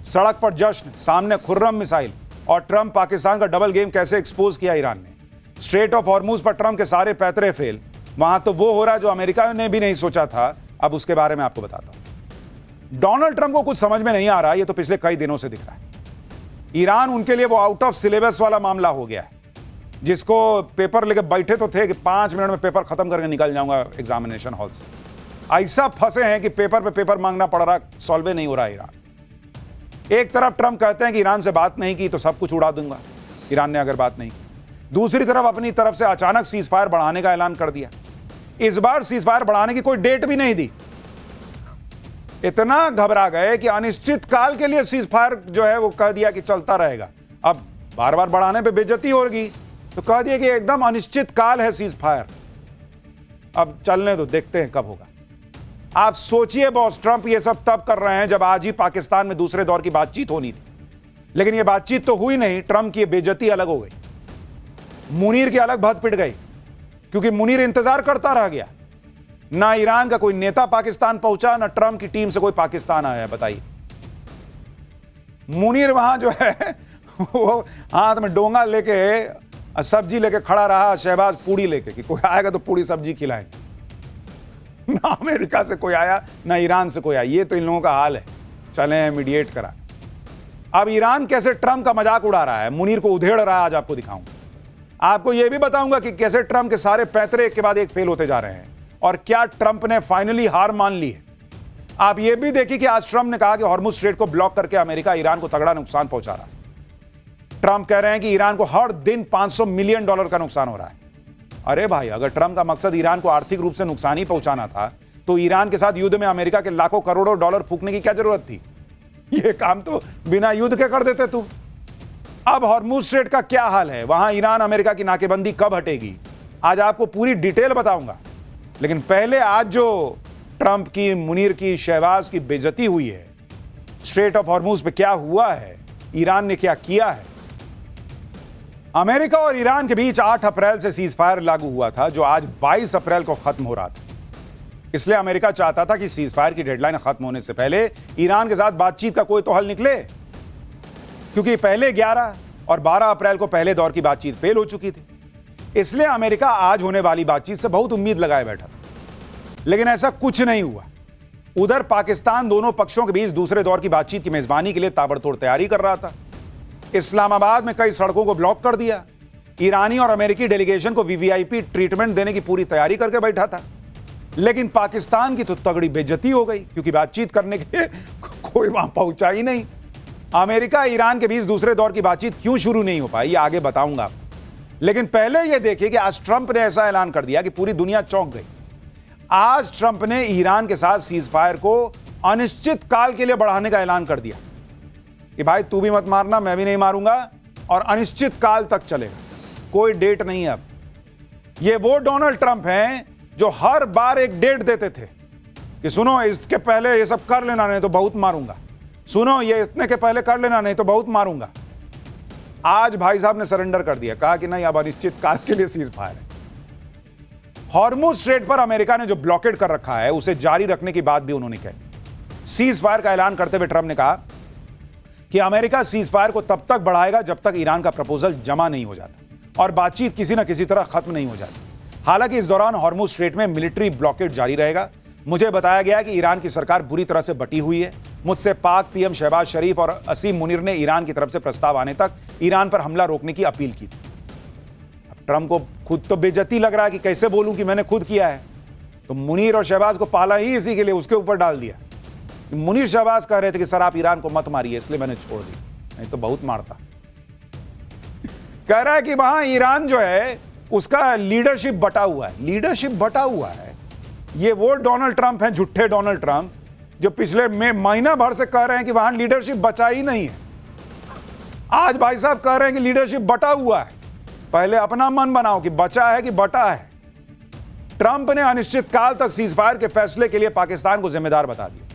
सड़क पर जश्न, सामने खुर्रम मिसाइल। और ट्रंप पाकिस्तान का डबल गेम कैसे एक्सपोज किया ईरान ने। स्ट्रेट ऑफ हॉर्मूज पर ट्रंप के सारे पैतरे फेल। वहां तो वो हो रहा है जो अमेरिका ने भी नहीं सोचा था। अब उसके बारे में आपको बताता हूं। डोनाल्ड ट्रंप को कुछ समझ में नहीं आ रहा, ये तो पिछले कई दिनों से दिख रहा है। ईरान उनके लिए वो आउट ऑफ सिलेबस वाला मामला हो गया है, जिसको पेपर लेके बैठे तो थे कि 5 मिनट में पेपर खत्म करके निकल जाऊंगा एग्जामिनेशन हॉल से। ऐसा फंसे हैं कि पेपर पे पेपर मांगना पड़ रहा, सॉल्व नहीं हो रहा ईरान। एक तरफ ट्रंप कहते हैं कि ईरान से बात नहीं की तो सब कुछ उड़ा दूंगा, ईरान ने अगर बात नहीं की। दूसरी तरफ अपनी तरफ से अचानक सीज फायर बढ़ाने का ऐलान कर दिया। इस बार सीज फायर बढ़ाने की कोई डेट भी नहीं दी। इतना घबरा गए कि अनिश्चित काल के लिए सीज फायर जो है वो कह दिया कि चलता रहेगा। अब बार बार बढ़ाने पे बेइज्जती होगी तो कह दिया कि एकदम अनिश्चित काल है सीज फायर। अब चलने दो, देखते हैं कब होगा। आप सोचिए बॉस, ट्रंप ये सब तब कर रहे हैं जब आज ही पाकिस्तान में दूसरे दौर की बातचीत होनी थी, लेकिन ये बातचीत तो हुई नहीं। ट्रंप की बेइज्जती अलग हो गई, मुनीर की अलग भद पिट गई, क्योंकि मुनीर इंतजार करता रह गया। ना ईरान का कोई नेता पाकिस्तान पहुंचा, ना ट्रंप की टीम से कोई पाकिस्तान आया। बताइए, मुनीर वहां जो है वो हाथ में डोंगा लेके सब्जी लेके खड़ा रहा, शहबाज पूड़ी लेके कि कोई आएगा तो पूड़ी सब्जी खिलाएंगे। ना अमेरिका से कोई आया, ना ईरान से कोई आया। ये तो इन लोगों का हाल है। चलें मीडिएट करा। अब ईरान कैसे ट्रंप का मजाक उड़ा रहा है, मुनीर को उधेड़ रहा है, आज आपको दिखाऊंगा। आपको यह भी बताऊंगा कि कैसे ट्रंप के सारे पैतरे एक के बाद एक फेल होते जा रहे हैं और क्या ट्रंप ने फाइनली हार मान ली है। आप यह भी देखिए कि आज ट्रंप ने कहा कि हॉर्मुज स्ट्रेट को ब्लॉक करके अमेरिका ईरान को तगड़ा नुकसान पहुंचा रहा है। ट्रंप कह रहे हैं कि ईरान को हर दिन $500 मिलियन का नुकसान हो रहा है। अरे भाई, अगर ट्रंप का मकसद ईरान को आर्थिक रूप से नुकसान ही पहुंचाना था तो ईरान के साथ युद्ध में अमेरिका के लाखों करोड़ों डॉलर फूकने की क्या जरूरत थी। यह काम तो बिना युद्ध के कर देते तुम। अब हॉर्मुज स्ट्रेट का क्या हाल है, वहां ईरान अमेरिका की नाकेबंदी कब हटेगी, आज आपको पूरी डिटेल बताऊंगा। लेकिन पहले आज जो ट्रंप की, मुनीर की, शहबाज की बेइज्जती हुई है, स्ट्रेट ऑफ हॉर्मुज पे क्या हुआ है, ईरान ने क्या किया है। अमेरिका और ईरान के बीच 8 अप्रैल से सीज फायर लागू हुआ था, जो आज 22 अप्रैल को खत्म हो रहा था। इसलिए अमेरिका चाहता था कि सीज फायर की डेडलाइन खत्म होने से पहले ईरान के साथ बातचीत का कोई तो हल निकले, क्योंकि पहले 11 और 12 अप्रैल को पहले दौर की बातचीत फेल हो चुकी थी। इसलिए अमेरिका आज होने वाली बातचीत से बहुत उम्मीद लगाए बैठा था, लेकिन ऐसा कुछ नहीं हुआ। उधर पाकिस्तान दोनों पक्षों के बीच दूसरे दौर की बातचीत की मेजबानी के लिए ताबड़तोड़ तैयारी कर रहा था। इस्लामाबाद में कई सड़कों को ब्लॉक कर दिया। ईरानी और अमेरिकी डेलीगेशन को वीवीआईपी ट्रीटमेंट देने की पूरी तैयारी करके बैठा था। लेकिन पाकिस्तान की तो तगड़ी बेइज्जती हो गई, क्योंकि बातचीत करने के लिए कोई वहां पहुंचा ही नहीं। अमेरिका ईरान के बीच दूसरे दौर की बातचीत क्यों शुरू नहीं हो पाई, ये आगे बताऊंगा। लेकिन पहले यह देखिए कि आज ट्रंप ने ऐसा ऐलान कर दिया कि पूरी दुनिया चौंक गई। आज ट्रंप ने ईरान के साथ सीज फायर को अनिश्चित काल के लिए बढ़ाने का ऐलान कर दिया कि भाई तू भी मत मारना, मैं भी नहीं मारूंगा, और अनिश्चित काल तक चलेगा, कोई डेट नहीं है। अब ये वो डोनाल्ड ट्रंप हैं जो हर बार एक डेट देते थे कि सुनो इसके पहले ये सब कर लेना, नहीं तो बहुत मारूंगा, सुनो ये इतने के पहले कर लेना, नहीं तो बहुत मारूंगा। आज भाई साहब ने सरेंडर कर दिया, कहा कि नहीं अब अनिश्चित काल के लिए सीज फायर है। हॉर्मुज स्ट्रेट पर अमेरिका ने जो ब्लॉकेड कर रखा है उसे जारी रखने की बात भी उन्होंने कह दी। सीज फायर का ऐलान करते हुए ट्रंप ने कहा कि अमेरिका सीज फायर को तब तक बढ़ाएगा जब तक ईरान का प्रपोजल जमा नहीं हो जाता और बातचीत किसी न किसी तरह खत्म नहीं हो जाती। हालांकि इस दौरान हॉर्मुज स्ट्रेट में मिलिट्री ब्लॉकेड जारी रहेगा। मुझे बताया गया कि ईरान की सरकार बुरी तरह से बटी हुई है। मुझसे पाक पीएम शहबाज शरीफ और असीम मुनीर ने ईरान की तरफ से प्रस्ताव आने तक ईरान पर हमला रोकने की अपील की थी। अब ट्रंप को खुद तो बेइज्जती लग रहा है कि कैसे बोलूं कि मैंने खुद किया है, तो मुनीर और शहबाज को पाला ही इसी के लिए, उसके ऊपर डाल दिया। मुनीर शहबाज कह रहे थे कि सर आप ईरान को मत मारिए, इसलिए मैंने छोड़ दी, नहीं तो बहुत मारता। कह रहा है कि वहां ईरान जो है उसका लीडरशिप बटा हुआ है। लीडरशिप बटा हुआ है, ये वो डोनाल्ड ट्रंप हैं, झूठे डोनाल्ड ट्रंप, जो पिछले महीना भर से कह रहे हैं कि वहां लीडरशिप बचा ही नहीं है। आज भाई साहब कह रहे हैं कि लीडरशिप बटा हुआ है। पहले अपना मन बनाओ कि बचा है कि बटा है। ट्रंप ने अनिश्चित काल तक सीज फायर के फैसले के लिए पाकिस्तान को जिम्मेदार बता दिया,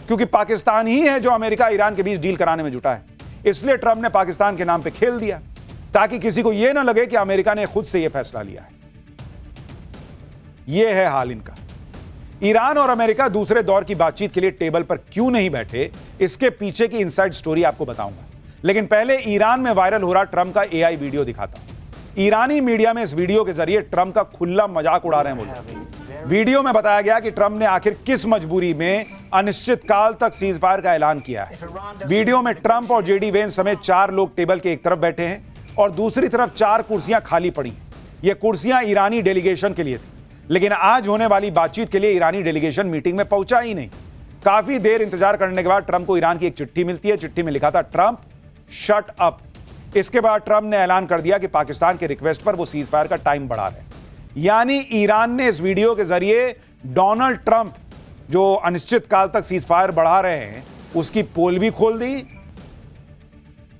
क्योंकि पाकिस्तान ही है जो अमेरिका ईरान के बीच डील कराने में जुटा है। इसलिए ट्रंप ने पाकिस्तान के नाम पे खेल दिया, ताकि किसी को यह ना लगे कि अमेरिका ने खुद से यह फैसला लिया है। यह है हाल इनका। ईरान और अमेरिका दूसरे दौर की बातचीत के लिए टेबल पर क्यों नहीं बैठे, इसके पीछे की इनसाइड स्टोरी आपको बताऊंगा। लेकिन पहले ईरान में वायरल हो रहा ट्रंप का एआई वीडियो दिखाता हूं। ईरानी मीडिया में इस वीडियो के जरिए ट्रंप का खुला मजाक उड़ा रहे हैं वो। वीडियो में बताया गया कि ट्रंप ने आखिर किस मजबूरी में अनिश्चित काल तक सीज फायर का ऐलान किया है। वीडियो में ट्रंप और जेडी वेंस समेत 4 लोग टेबल के एक तरफ बैठे हैं और दूसरी तरफ 4 कुर्सियां खाली पड़ी हैं। ये कुर्सियां ईरानी डेलीगेशन के लिए थी, लेकिन आज होने वाली बातचीत के लिए ईरानी डेलीगेशन मीटिंग में पहुंचा ही नहीं। काफी देर इंतजार करने के बाद ट्रंप को ईरान की एक चिट्ठी मिलती है। चिट्ठी में लिखा था, ट्रंप शट अप। इसके बाद ट्रंप ने ऐलान कर दिया कि पाकिस्तान के रिक्वेस्ट पर वो सीज फायर का टाइम बढ़ा रहे हैं। यानी ईरान ने इस वीडियो के जरिए डोनाल्ड ट्रंप जो अनिश्चित काल तक सीज फायर बढ़ा रहे हैं उसकी पोल भी खोल दी।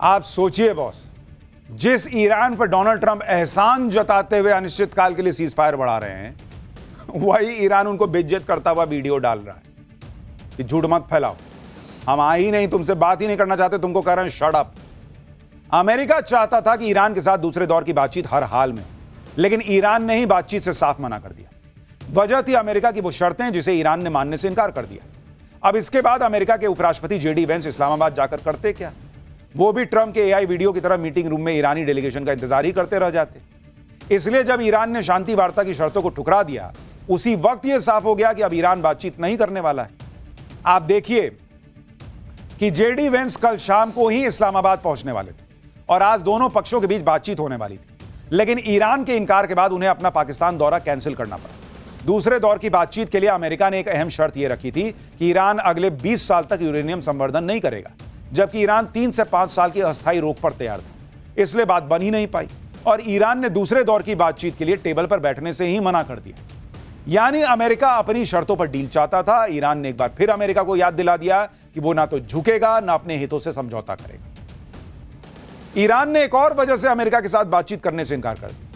आप सोचिए बॉस, जिस ईरान पर डोनाल्ड ट्रंप एहसान जताते हुए अनिश्चित काल के लिए सीज फायर बढ़ा रहे हैं, वही ईरान उनको बेइज्जत करता हुआ वीडियो डाल रहा है कि झूठ मत फैलाओ, हम आ ही नहीं, तुमसे बात ही नहीं करना चाहते, तुमको कह रहे हैं शट अप। अमेरिका चाहता था कि ईरान के साथ दूसरे दौर की बातचीत हर हाल में, लेकिन ईरान ने ही बातचीत से साफ मना कर दिया। वजह थी अमेरिका की वो शर्तें जिसे ईरान ने मानने से इनकार कर दिया। अब इसके बाद अमेरिका के उपराष्ट्रपति जेडी वेंस इस्लामाबाद जाकर करते क्या? वो भी ट्रंप के एआई वीडियो की तरह मीटिंग रूम में ईरानी डेलीगेशन का इंतजार ही करते रह जाते। इसलिए जब ईरान ने शांति वार्ता की शर्तों को ठुकरा दिया, उसी वक्त यह साफ हो गया कि अब ईरान बातचीत नहीं करने वाला है। आप देखिए कि जेडी वेंस कल शाम को ही इस्लामाबाद पहुंचने वाले थे और आज दोनों पक्षों के बीच बातचीत होने वाली थी, लेकिन ईरान के इनकार के बाद उन्हें अपना पाकिस्तान दौरा कैंसिल करना पड़ा। दूसरे दौर की बातचीत के लिए अमेरिका ने एक अहम शर्त यह रखी थी कि ईरान अगले 20 साल तक यूरेनियम संवर्धन नहीं करेगा, जबकि ईरान 3 से 5 साल की अस्थायी रोक पर तैयार था। इसलिए बात बन ही नहीं पाई और ईरान ने दूसरे दौर की बातचीत के लिए टेबल पर बैठने से ही मना कर दिया। यानी अमेरिका अपनी शर्तों पर डील चाहता था। ईरान ने एक बार फिर अमेरिका को याद दिला दिया कि वो ना तो झुकेगा ना अपने हितों से समझौता करेगा। ईरान ने एक और वजह से अमेरिका के साथ बातचीत करने से इनकार कर दिया।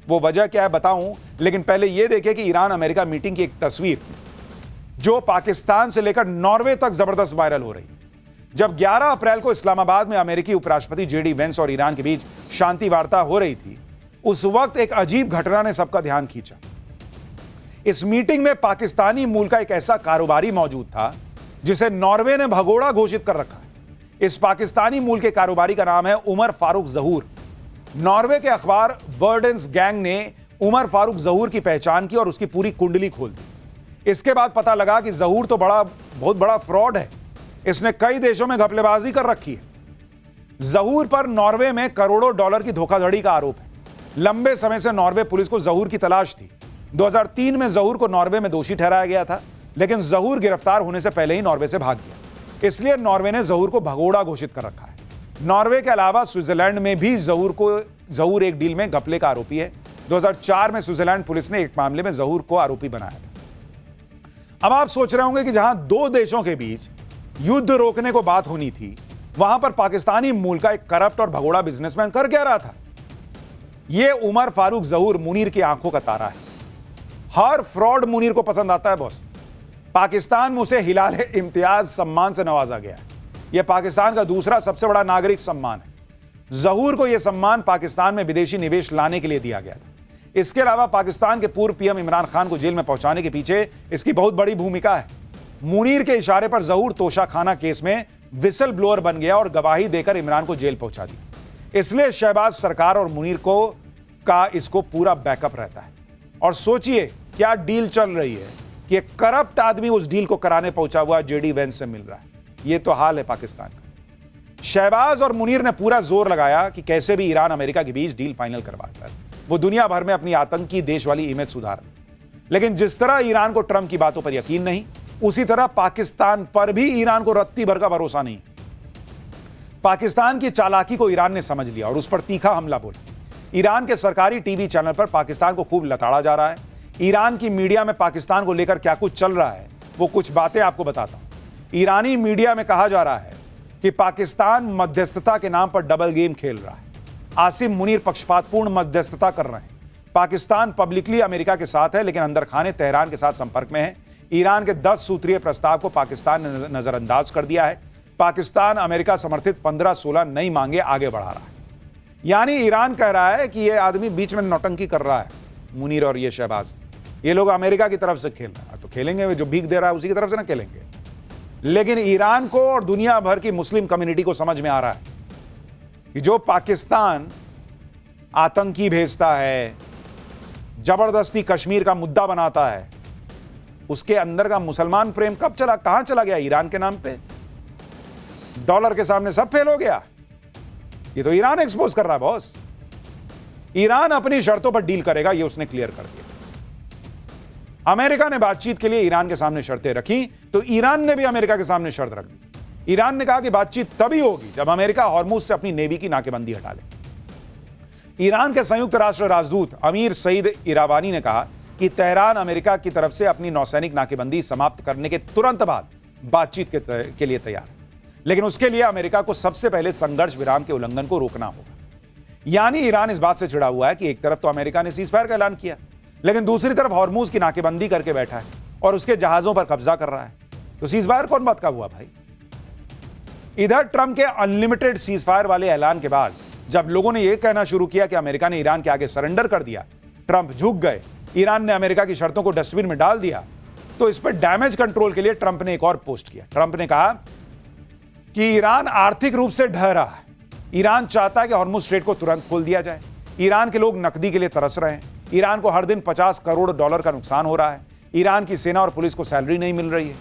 वो वजह क्या है बताऊं, लेकिन पहले यह देखें कि ईरान अमेरिका मीटिंग की एक तस्वीर जो पाकिस्तान से लेकर नॉर्वे तक जबरदस्त वायरल हो रही। जब 11 अप्रैल को इस्लामाबाद में अमेरिकी उपराष्ट्रपति जेडी वेंस और ईरान के बीच शांति वार्ता हो रही थी, उस वक्त एक अजीब घटना ने सबका ध्यान खींचा। इस मीटिंग में पाकिस्तानी मूल का एक ऐसा कारोबारी मौजूद था जिसे नॉर्वे ने भगोड़ा घोषित कर रखा है। इस पाकिस्तानी मूल के कारोबारी का नाम है उमर फारूक जहूर। नॉर्वे के अखबार वर्डेंस गैंग ने उमर फारूक जहूर की पहचान की और उसकी पूरी कुंडली खोल दी। इसके बाद पता लगा कि जहूर तो बहुत बड़ा फ्रॉड है। इसने कई देशों में घपलेबाजी कर रखी है। जहूर पर नॉर्वे में करोड़ों डॉलर की धोखाधड़ी का आरोप है। लंबे समय से नॉर्वे पुलिस को जहूर की तलाश थी। 2003 में जहूर को नॉर्वे में दोषी ठहराया गया था, लेकिन जहूर गिरफ्तार होने से पहले ही नॉर्वे से भाग गया। इसलिए नॉर्वे ने जहूर को भगोड़ा घोषित कर रखा है। नॉर्वे के अलावा स्विट्जरलैंड में भी जहूर एक डील में घपले का आरोपी है। 2004 में स्विट्जरलैंड पुलिस ने एक मामले में जहूर को आरोपी बनाया था। अब आप सोच रहे होंगे कि जहां दो देशों के बीच युद्ध रोकने को बात होनी थी, वहां पर पाकिस्तानी मूल का एक करप्ट और भगोड़ा बिजनेसमैन कर क्या रहा था? यह उमर फारूक जहूर मुनीर की आंखों का तारा है। हर फ्रॉड मुनीर को पसंद आता है बॉस। पाकिस्तान में उसे हिलाल इम्तियाज सम्मान से नवाजा गया है। यह पाकिस्तान का दूसरा सबसे बड़ा नागरिक सम्मान है। जहूर को यह सम्मान पाकिस्तान में विदेशी निवेश लाने के लिए दिया गया था। इसके अलावा पाकिस्तान के पूर्व पीएम इमरान खान को जेल में पहुंचाने के पीछे इसकी बहुत बड़ी भूमिका है। मुनीर के इशारे पर जहूर तोशाखाना केस में विसल ब्लोअर बन गया और गवाही देकर इमरान को जेल पहुंचा दिया। इसलिए शहबाज सरकार और मुनीर का इसको पूरा बैकअप रहता है। और सोचिए क्या डील चल रही है कि एक करप्ट आदमी उस डील को कराने पहुंचा हुआ जेडी वेंस से मिल रहा है। यह तो हाल है पाकिस्तान का। शहबाज और मुनीर ने पूरा जोर लगाया कि कैसे भी ईरान अमेरिका के बीच डील फाइनल करवाकर वो दुनिया भर में अपनी आतंकी देश वाली इमेज सुधार ले। लेकिन जिस तरह ईरान को ट्रंप की बातों पर यकीन नहीं, उसी तरह पाकिस्तान पर भी ईरान को रत्ती भर का भरोसा नहीं। पाकिस्तान की चालाकी को ईरान ने समझ लिया और उस पर तीखा हमला बोला। ईरान के सरकारी टीवी चैनल पर पाकिस्तान को खूब लताड़ा जा रहा है। ईरान की मीडिया में पाकिस्तान को लेकर क्या कुछ चल रहा है, वो कुछ बातें आपको बताता हूं। ईरानी मीडिया में कहा जा रहा है कि पाकिस्तान मध्यस्थता के नाम पर डबल गेम खेल रहा है। आसिम मुनीर पक्षपातपूर्ण मध्यस्थता कर रहे हैं। पाकिस्तान पब्लिकली अमेरिका के साथ है, लेकिन अंदर खाने तेहरान के साथ संपर्क में है। ईरान के 10 सूत्रीय प्रस्ताव को पाकिस्तान ने नजरअंदाज कर दिया है। पाकिस्तान अमेरिका समर्थित 15-16 नई मांगे आगे बढ़ा रहा है। यानी ईरान कह रहा है कि यह आदमी बीच में नौटंकी कर रहा है, मुनीर और ये शहबाज, ये लोग अमेरिका की तरफ से खेल रहा है, तो खेलेंगे, वे जो भीख दे रहा है उसी की तरफ से ना खेलेंगे। लेकिन ईरान को और दुनिया भर की मुस्लिम कम्युनिटी को समझ में आ रहा है कि जो पाकिस्तान आतंकी भेजता है, जबरदस्ती कश्मीर का मुद्दा बनाता है, उसके अंदर का मुसलमान प्रेम कहां चला गया? ईरान के नाम पे डॉलर के सामने सब फेल हो गया। ये तो ईरान एक्सपोज कर रहा है बॉस। ईरान अपनी शर्तों पर डील करेगा, ये उसने क्लियर कर दिया। अमेरिका ने बातचीत के लिए ईरान के सामने शर्तें रखी, तो ईरान ने भी अमेरिका के सामने शर्त रख दी। ईरान ने कहा कि बातचीत तभी होगी जब अमेरिका हॉर्मुज से अपनी नेवी की नाकेबंदी हटा ले। ईरान के संयुक्त राष्ट्र राजदूत अमीर सईद इरावानी ने कहा कि तेहरान अमेरिका की तरफ से अपनी नौसैनिक नाकेबंदी समाप्त करने के तुरंत बाद बातचीत के लिए तैयार है, लेकिन उसके लिए अमेरिका को सबसे पहले संघर्ष विराम के उल्लंघन को रोकना होगा। यानी ईरान इस बात से चिढ़ा हुआ है कि एक तरफ तो अमेरिका ने सीज फायर का ऐलान किया, लेकिन दूसरी तरफ हॉर्मुज की नाकेबंदी करके बैठा है और उसके जहाजों पर कब्जा कर रहा है। तो सीज फायर कौन बात का हुआ भाई? इधर ट्रंप के अनलिमिटेड सीज फायर वाले ऐलान के बाद जब लोगों ने यह कहना शुरू किया कि अमेरिका ने ईरान के आगे सरेंडर कर दिया, ट्रंप झुक गए, ईरान ने अमेरिका की शर्तों को डस्टबिन में डाल दिया, तो इस पर डैमेज कंट्रोल के लिए ट्रंप ने एक और पोस्ट किया। ट्रंप ने कहा कि ईरान आर्थिक रूप से ढह रहा है, ईरान चाहता है कि हॉर्मुज स्ट्रेट को तुरंत खोल दिया जाए, ईरान के लोग नकदी के लिए तरस रहे हैं, ईरान को हर दिन $50 करोड़ का नुकसान हो रहा है, ईरान की सेना और पुलिस को सैलरी नहीं मिल रही है।